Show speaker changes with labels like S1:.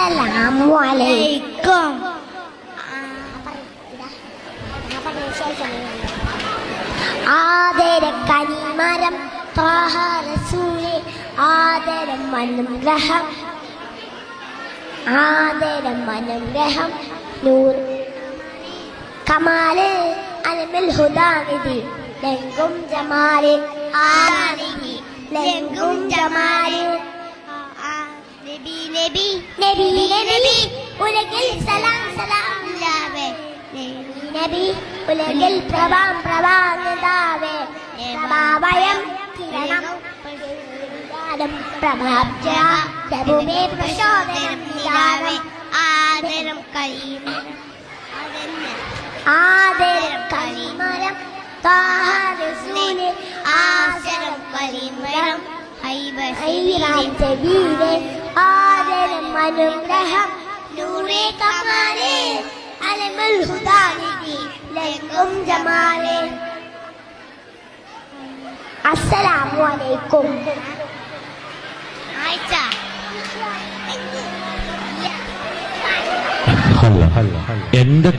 S1: അസ്സലാമു അലൈക്കും. ആദരക്കനിമരം ത്വാഹ റസൂലേ ആദരം അനുഗ്രഹം ആദരം അനുഗ്രഹം നൂർ കമാല് അൽമിൽ ഹുദാനിധി ലംഘും ജമാല് ആനിധി ലംഘും ജമാല് നബി നബി നബി നബി ഉലകിൽ സലാം സലാം ലാവേ നബി ഉലകിൽ പ്രഭാം പ്രഭാം നിതാവേ പ്രഭാവയം കിരണം പ്രഭാബ്ജ ദബുമേ പ്രശോദനം നിലാവേ ആദരം കരീമരം ആദരം കരീമരം ത്വാഹ റസൂലേ ആദരം കരീമരം ഹൈബീരേ ആദരം അനുഗ്രഹം നൂറേ കമാലേ അൽമുൽ ഹുദാനിധി ലംഘും ജമാലേ. അസ്സലാമു അലൈക്കും.
S2: എന്റെ